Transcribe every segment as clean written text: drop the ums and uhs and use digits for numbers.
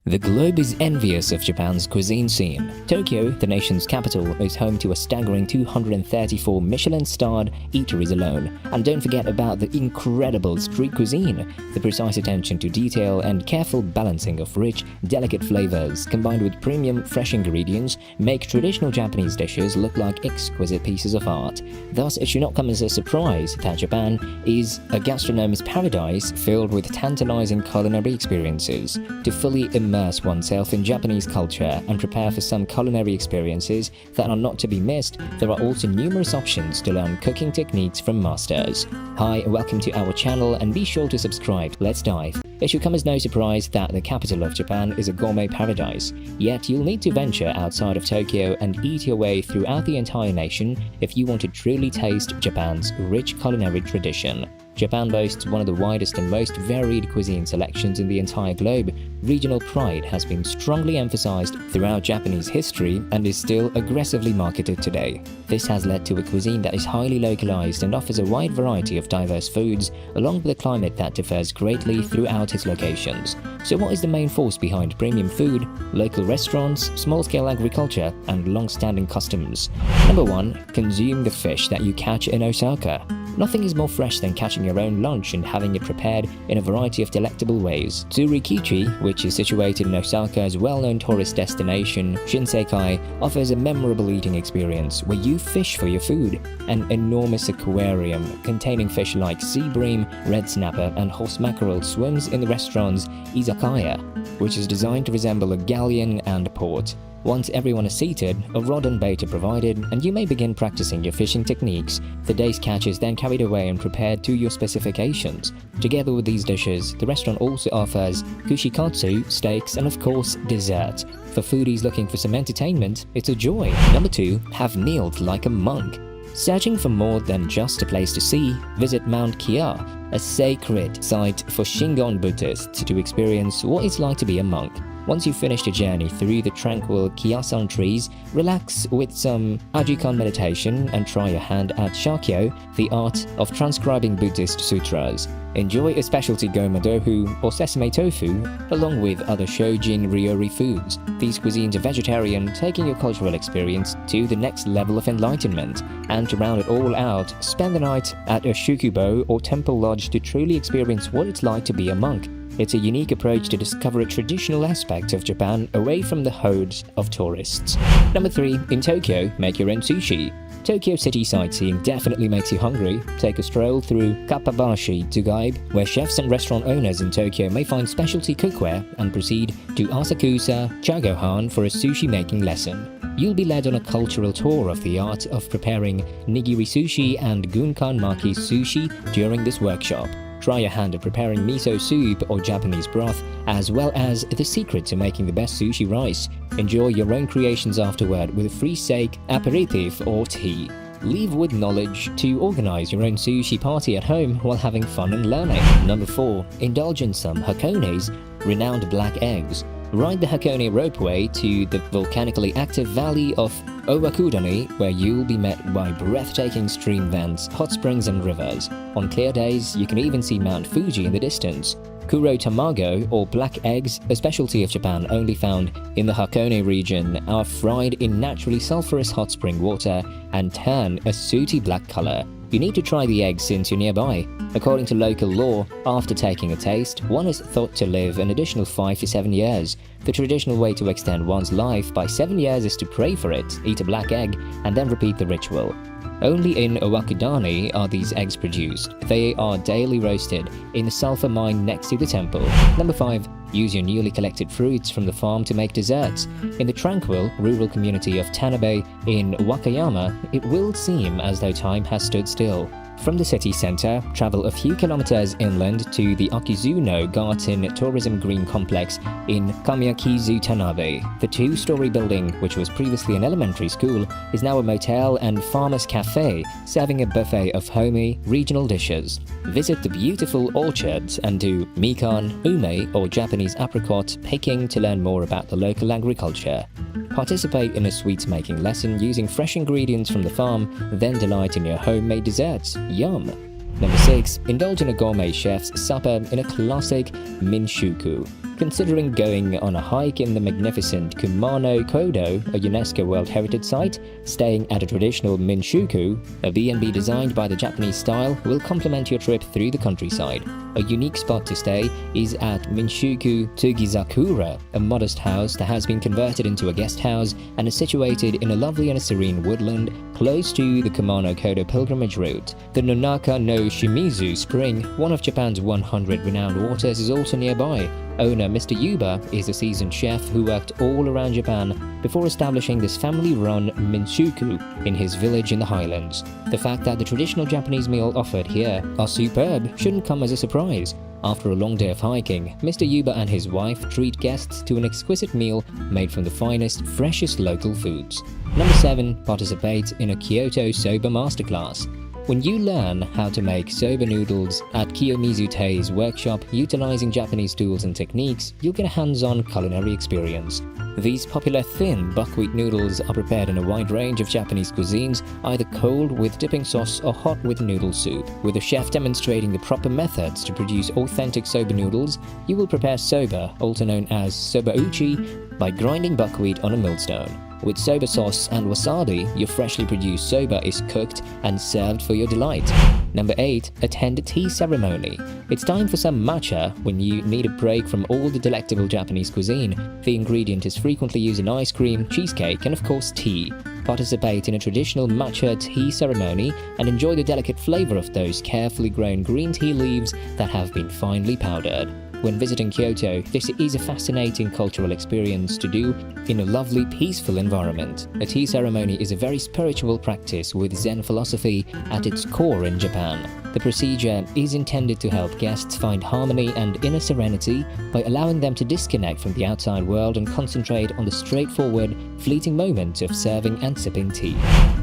The globe is envious of Japan's cuisine scene. Tokyo, the nation's capital, is home to a staggering 234 Michelin-starred eateries alone. And don't forget about the incredible street cuisine. The precise attention to detail and careful balancing of rich, delicate flavors, combined with premium, fresh ingredients, make traditional Japanese dishes look like exquisite pieces of art. Thus, it should not come as a surprise that Japan is a gastronomic paradise filled with tantalizing culinary experiences. To fully immerse oneself in Japanese culture and prepare for some culinary experiences that are not to be missed, there are also numerous options to learn cooking techniques from masters. Hi, welcome to our channel and be sure to subscribe. Let's dive. It should come as no surprise that the capital of Japan is a gourmet paradise, yet you'll need to venture outside of Tokyo and eat your way throughout the entire nation if you want to truly taste Japan's rich culinary tradition. Japan boasts one of the widest and most varied cuisine selections in the entire globe. Regional pride has been strongly emphasized throughout Japanese history and is still aggressively marketed today. This has led to a cuisine that is highly localized and offers a wide variety of diverse foods, along with a climate that differs greatly throughout its locations. So what is the main force behind premium food, local restaurants, small-scale agriculture, and long-standing customs? Number 1. Consume the fish that you catch in Osaka. Nothing is more fresh than catching your own lunch and having it prepared in a variety of delectable ways. Tsurikichi, which is situated in Osaka's well-known tourist destination, Shinsekai, offers a memorable eating experience where you fish for your food. An enormous aquarium containing fish like sea bream, red snapper, and horse mackerel swims in the restaurant's izakaya, which is designed to resemble a galleon and port. Once everyone is seated, a rod and bait are provided, and you may begin practicing your fishing techniques. The day's catch is then carried away and prepared to your specifications. Together with these dishes, the restaurant also offers kushikatsu, steaks, and of course, dessert. For foodies looking for some entertainment, it's a joy. Number 2. Have kneeled like a monk. Searching for more than just a place to see, visit Mount Koya, a sacred site for Shingon Buddhists to experience what it's like to be a monk. Once you've finished your journey through the tranquil Kyasan trees, relax with some Ajikan meditation and try your hand at Shakyo, the art of transcribing Buddhist sutras. Enjoy a specialty goma dohu or sesame tofu, along with other Shojin Ryori foods. These cuisines are vegetarian, taking your cultural experience to the next level of enlightenment. And to round it all out, spend the night at a shukubo or temple lodge to truly experience what it's like to be a monk. It's a unique approach to discover a traditional aspect of Japan away from the hordes of tourists. Number 3. In Tokyo, make your own sushi. Tokyo city sightseeing definitely makes you hungry. Take a stroll through Kappabashi to Gaibe, where chefs and restaurant owners in Tokyo may find specialty cookware, and proceed to Asakusa Chagohan for a sushi-making lesson. You'll be led on a cultural tour of the art of preparing nigiri sushi and gunkan maki sushi during this workshop. Try your hand at preparing miso soup or Japanese broth, as well as the secret to making the best sushi rice. Enjoy your own creations afterward with a free sake, aperitif, or tea. Leave with knowledge to organize your own sushi party at home while having fun and learning. Number 4. Indulge in some Hakone's renowned black eggs. Ride the Hakone ropeway to the volcanically active valley of Owakudani, where you'll be met by breathtaking stream vents, hot springs, and rivers. On clear days, you can even see Mount Fuji in the distance. Kuro tamago, or black eggs, a specialty of Japan only found in the Hakone region, are fried in naturally sulfurous hot spring water and turn a sooty black color. You need to try the eggs since you're nearby. According to local law, after taking a taste, one is thought to live an additional 5 to 7 years. The traditional way to extend one's life by 7 years is to pray for it, eat a black egg, and then repeat the ritual. Only in Owakudani are these eggs produced. They are daily roasted in the sulfur mine next to the temple. Number 5. Use your newly collected fruits from the farm to make desserts. In the tranquil, rural community of Tanabe in Wakayama, it will seem as though time has stood still. From the city center, travel a few kilometers inland to the Akizuno Garden Tourism Green Complex in Kamiyakizu, Tanabe. The 2-story building, which was previously an elementary school, is now a motel and farmer's cafe, serving a buffet of homey, regional dishes. Visit the beautiful orchards and do mikan, ume, or Japanese apricot picking to learn more about the local agriculture. Participate in a sweets-making lesson using fresh ingredients from the farm, then delight in your homemade desserts. Yum! Number 6. Indulge in a gourmet chef's supper in a classic Minshuku. Considering going on a hike in the magnificent Kumano Kodo, a UNESCO World Heritage Site, staying at a traditional Minshuku, a B&B designed by the Japanese style, will complement your trip through the countryside. A unique spot to stay is at Minshuku Tugizakura, a modest house that has been converted into a guest house and is situated in a lovely and serene woodland close to the Kumano Kodo pilgrimage route. The Nonaka no Shimizu Spring, one of Japan's 100 renowned waters, is also nearby. Owner Mr. Yuba is a seasoned chef who worked all around Japan before establishing this family-run Minshuku in his village in the highlands. The fact that the traditional Japanese meal offered here are superb shouldn't come as a surprise. After a long day of hiking, Mr. Yuba and his wife treat guests to an exquisite meal made from the finest, freshest local foods. Number 7. Participate in a Kyoto soba masterclass. When you learn how to make soba noodles at Kiyomizu Tei's workshop utilizing Japanese tools and techniques, you'll get a hands-on culinary experience. These popular thin buckwheat noodles are prepared in a wide range of Japanese cuisines, either cold with dipping sauce or hot with noodle soup. With a chef demonstrating the proper methods to produce authentic soba noodles, you will prepare soba, also known as soba-uchi, by grinding buckwheat on a millstone. With soba sauce and wasabi, your freshly produced soba is cooked and served for your delight. Number 8. Attend a tea ceremony. It's time for some matcha when you need a break from all the delectable Japanese cuisine. The ingredient is frequently used in ice cream, cheesecake, and of course tea. Participate in a traditional matcha tea ceremony and enjoy the delicate flavor of those carefully grown green tea leaves that have been finely powdered. When visiting Kyoto, this is a fascinating cultural experience to do in a lovely, peaceful environment. A tea ceremony is a very spiritual practice with Zen philosophy at its core in Japan. The procedure is intended to help guests find harmony and inner serenity by allowing them to disconnect from the outside world and concentrate on the straightforward, fleeting moment of serving and sipping tea.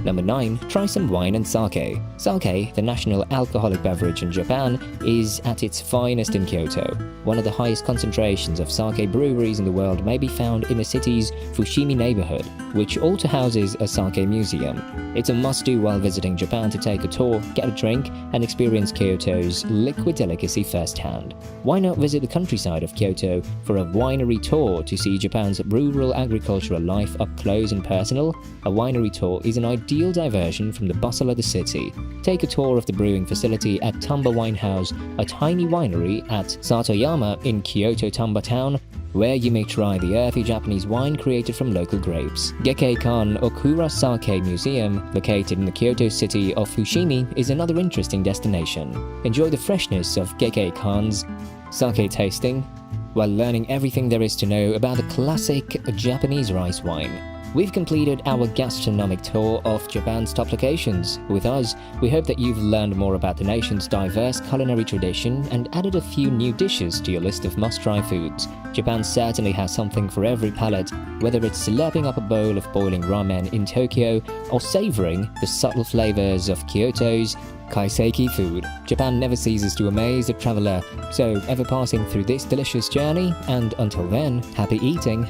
Number 9. Try some wine and sake. Sake, the national alcoholic beverage in Japan, is at its finest in Kyoto. One of the highest concentrations of sake breweries in the world may be found in the city's Fushimi neighborhood, which also houses a sake museum. It's a must-do while visiting Japan to take a tour, get a drink, and experience Kyoto's liquid delicacy firsthand. Why not visit the countryside of Kyoto for a winery tour to see Japan's rural agricultural life up close and personal? A winery tour is an ideal diversion from the bustle of the city. Take a tour of the brewing facility at Tamba Winehouse, a tiny winery at Satoyama in Kyoto Tamba town, where you may try the earthy Japanese wine created from local grapes. Gekkeikan Okura Sake Museum, located in the Kyoto city of Fushimi, is another interesting destination. Enjoy the freshness of Gekkeikan's sake tasting, while learning everything there is to know about the classic Japanese rice wine. We've completed our gastronomic tour of Japan's top locations. With us, we hope that you've learned more about the nation's diverse culinary tradition and added a few new dishes to your list of must-try foods. Japan certainly has something for every palate, whether it's slurping up a bowl of boiling ramen in Tokyo or savoring the subtle flavors of Kyoto's kaiseki food. Japan never ceases to amaze the traveler, so ever passing through this delicious journey, and until then, happy eating